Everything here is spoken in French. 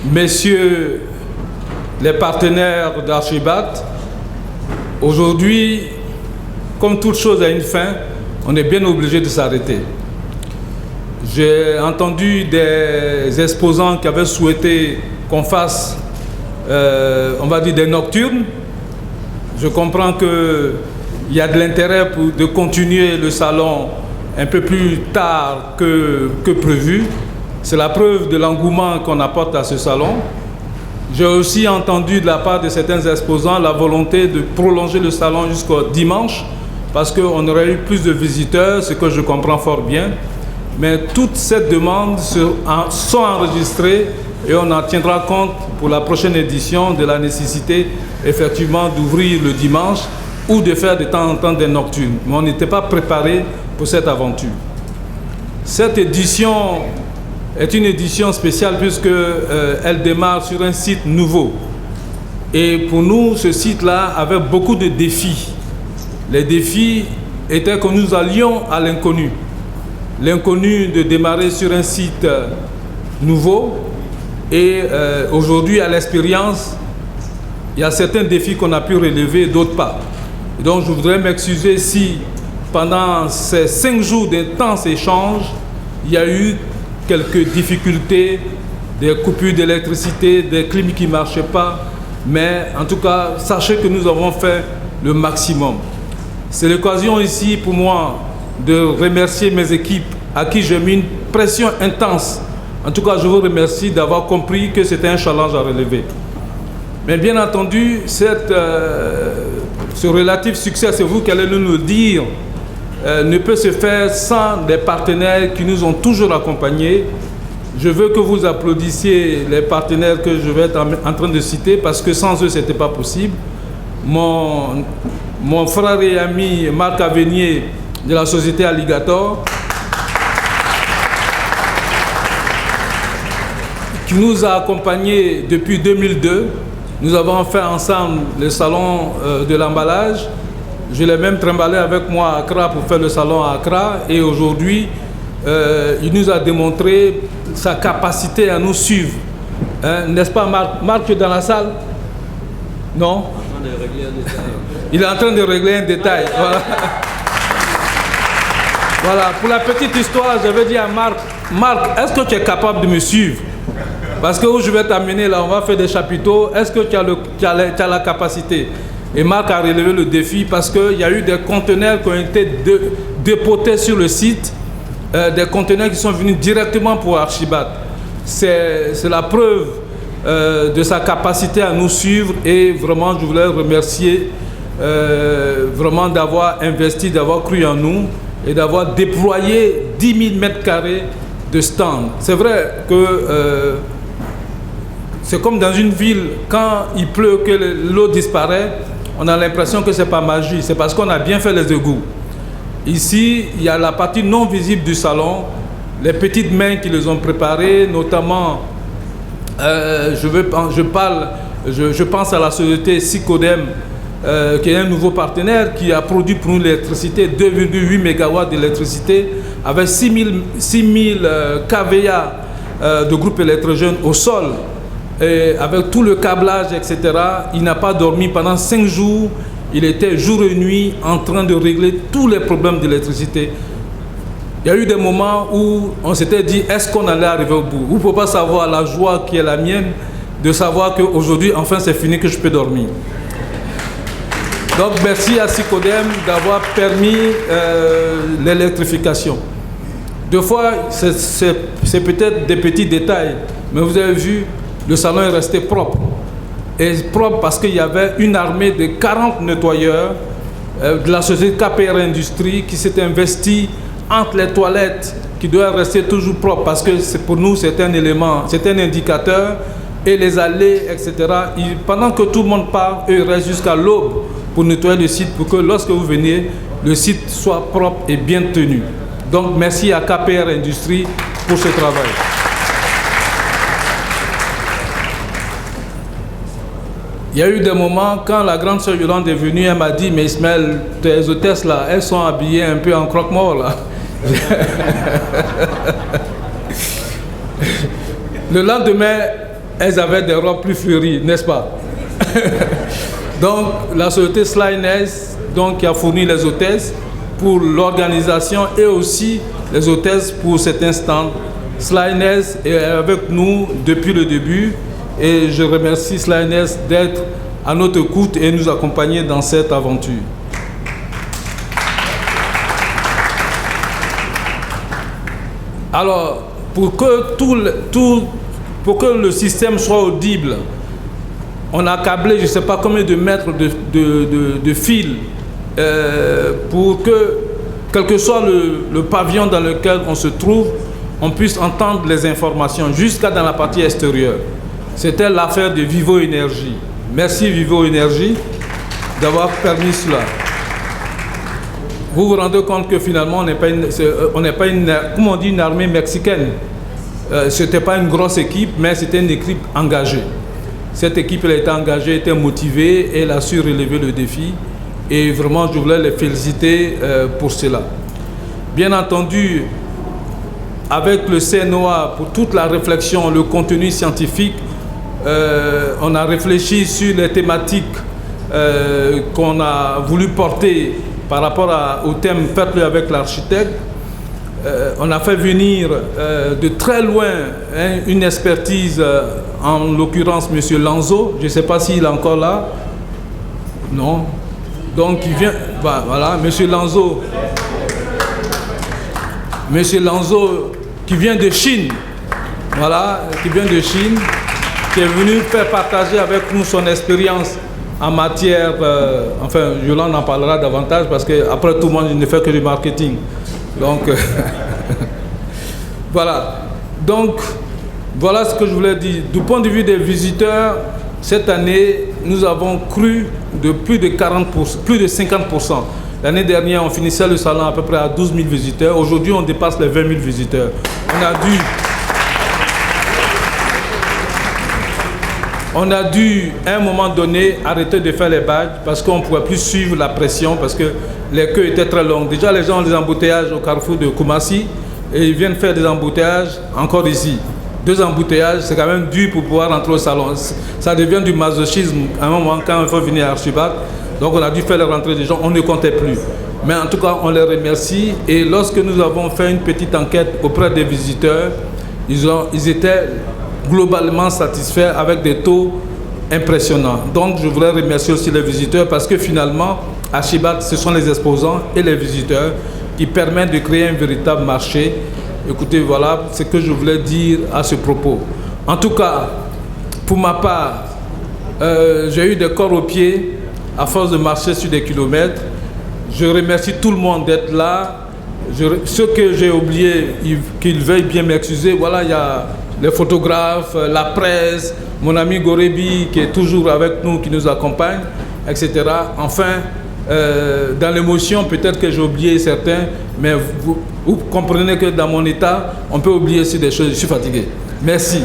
messieurs les partenaires d'Archibat, aujourd'hui, comme toute chose a une fin, on est bien obligé de s'arrêter. J'ai entendu des exposants qui avaient souhaité qu'on fasse, on va dire, des nocturnes. Je comprends qu'il y a de l'intérêt de continuer le salon un peu plus tard que prévu. C'est la preuve de l'engouement qu'on apporte à ce salon. J'ai aussi entendu de la part de certains exposants la volonté de prolonger le salon jusqu'au dimanche parce qu'on aurait eu plus de visiteurs, ce que je comprends fort bien. Mais toutes ces demandes sont enregistrées et on en tiendra compte pour la prochaine édition de la nécessité effectivement d'ouvrir le dimanche ou de faire de temps en temps des nocturnes. Mais on n'était pas préparé pour cette aventure. Cette édition est une édition spéciale puisqu'elle démarre sur un site nouveau. Et pour nous, ce site-là avait beaucoup de défis. Les défis étaient que nous allions à l'inconnu. L'inconnu de démarrer sur un site nouveau et aujourd'hui, à l'expérience, il y a certains défis qu'on a pu relever et d'autres pas. Et donc, je voudrais m'excuser si, pendant ces 5 jours d'intenses échanges, il y a eu quelques difficultés, des coupures d'électricité, des clims qui ne marchaient pas. Mais en tout cas, sachez que nous avons fait le maximum. C'est l'occasion ici pour moi de remercier mes équipes à qui j'ai mis une pression intense. En tout cas, je vous remercie d'avoir compris que c'était un challenge à relever. Mais bien entendu, ce relatif succès, c'est vous qui allez nous le dire, ne peut se faire sans des partenaires qui nous ont toujours accompagnés. Je veux que vous applaudissiez les partenaires que je vais être en train de citer parce que sans eux, ce n'était pas possible. Mon frère et ami Marc Avenier de la société Alligator, qui nous a accompagnés depuis 2002. Nous avons fait ensemble le salon de l'emballage. Je l'ai même trimballé avec moi à Accra pour faire le salon à Accra. Et aujourd'hui, il nous a démontré sa capacité à nous suivre. Hein, n'est-ce pas, Marc? Marc, tu es dans la salle? Non? Il est en train de régler un détail. Voilà. Voilà. Pour la petite histoire, j'avais dit à Marc, Marc, est-ce que tu es capable de me suivre? Parce que où je vais t'amener là, on va faire des chapiteaux. Est-ce que tu as la capacité? Et Marc a relevé le défi parce qu'il y a eu des conteneurs qui ont été dépotés sur le site, des conteneurs qui sont venus directement pour Archibat. C'est la preuve de sa capacité à nous suivre et vraiment je voulais remercier vraiment d'avoir investi, d'avoir cru en nous et d'avoir déployé 10 000 mètres carrés de stand. C'est vrai que c'est comme dans une ville, quand il pleut, que l'eau disparaît, on a l'impression que ce n'est pas magie, c'est parce qu'on a bien fait les égouts. Ici, il y a la partie non visible du salon, les petites mains qui les ont préparées, notamment, je pense à la société Sicodem, qui est un nouveau partenaire qui a produit pour nous l'électricité, 2,8 MW d'électricité, avec 6000 kVA de groupe électrogène au sol. Et avec tout le câblage, etc., il n'a pas dormi pendant 5 jours. Il était jour et nuit en train de régler tous les problèmes d'électricité. Il y a eu des moments où on s'était dit, est-ce qu'on allait arriver au bout? Vous ne pouvez pas savoir la joie qui est la mienne de savoir qu'aujourd'hui, enfin, c'est fini, que je peux dormir. Donc, merci à Sicodem d'avoir permis l'électrification. Deux fois, c'est peut-être des petits détails, mais vous avez vu, le salon est resté propre. Et propre parce qu'il y avait une armée de 40 nettoyeurs de la société KPR Industrie qui s'est investie entre les toilettes qui doivent rester toujours propres parce que pour nous c'est un élément, c'est un indicateur, et les allées, etc. Pendant que tout le monde part, eux restent jusqu'à l'aube pour nettoyer le site pour que lorsque vous venez, le site soit propre et bien tenu. Donc merci à KPR Industrie pour ce travail. Il y a eu des moments quand la grande sœur Yolande est venue, elle m'a dit, mais Ismaël, tes hôtesses là, elles sont habillées un peu en croque-mort là. Le lendemain, elles avaient des robes plus fleuries, n'est-ce pas? Donc, la société Slynes, donc, qui a fourni les hôtesses pour l'organisation et aussi les hôtesses pour cet instant. Slynes est avec nous depuis le début et je remercie Slynes d'être à notre écoute et nous accompagner dans cette aventure. Alors, pour que le système soit audible, on a câblé je ne sais pas combien de mètres de fil pour que, quel que soit le pavillon dans lequel on se trouve, on puisse entendre les informations jusqu'à dans la partie extérieure. C'était l'affaire de Vivo Énergie. Merci Vivo Énergie d'avoir permis cela. Vous vous rendez compte que finalement, on n'est pas une, comment on dit, une armée mexicaine. Ce n'était pas une grosse équipe, mais c'était une équipe engagée. Cette équipe elle a été engagée, était motivée, et elle a su relever le défi. Et vraiment, je voulais les féliciter pour cela. Bien entendu, avec le CNOA, pour toute la réflexion, le contenu scientifique, on a réfléchi sur les thématiques qu'on a voulu porter par rapport au thème « Faites-le avec l'architecte ». On a fait venir de très loin une expertise, en l'occurrence M. Lanzo. Je ne sais pas s'il est encore là. Non. Donc il vient, voilà, M. Lanzo. M. Lanzo qui vient de Chine. Voilà, qui vient de Chine, qui est venu faire partager avec nous son expérience en matière, enfin, Yolande en parlera davantage parce qu'après tout le monde, il ne fait que du marketing. Donc, voilà. Donc, voilà ce que je voulais dire. Du point de vue des visiteurs, cette année, nous avons cru de plus de 40%, plus de 50%. L'année dernière, on finissait le salon à peu près à 12 000 visiteurs. Aujourd'hui, on dépasse les 20 000 visiteurs. On a dû, à un moment donné, arrêter de faire les badges parce qu'on ne pouvait plus suivre la pression parce que les queues étaient très longues. Déjà, les gens ont des embouteillages au carrefour de Koumassi et ils viennent faire des embouteillages encore ici. 2 embouteillages, c'est quand même dur pour pouvoir rentrer au salon. Ça devient du masochisme à un moment quand il faut venir à Archibac. Donc, on a dû faire la rentrée des gens, on ne comptait plus. Mais en tout cas, on les remercie. Et lorsque nous avons fait une petite enquête auprès des visiteurs, ils étaient globalement satisfaits avec des taux impressionnants. Donc je voudrais remercier aussi les visiteurs parce que finalement, Archibac, ce sont les exposants et les visiteurs qui permettent de créer un véritable marché. Écoutez, voilà ce que je voulais dire à ce propos. En tout cas, pour ma part, j'ai eu des corps aux pieds à force de marcher sur des kilomètres. Je remercie tout le monde d'être là. Ceux que j'ai oubliés, qu'ils veuillent bien m'excuser. Voilà, il y a les photographes, la presse, mon ami Gorebi qui est toujours avec nous, qui nous accompagne, etc. Enfin, dans l'émotion, peut-être que j'ai oublié certains, mais vous comprenez que dans mon état, on peut oublier aussi des choses. Je suis fatigué. Merci.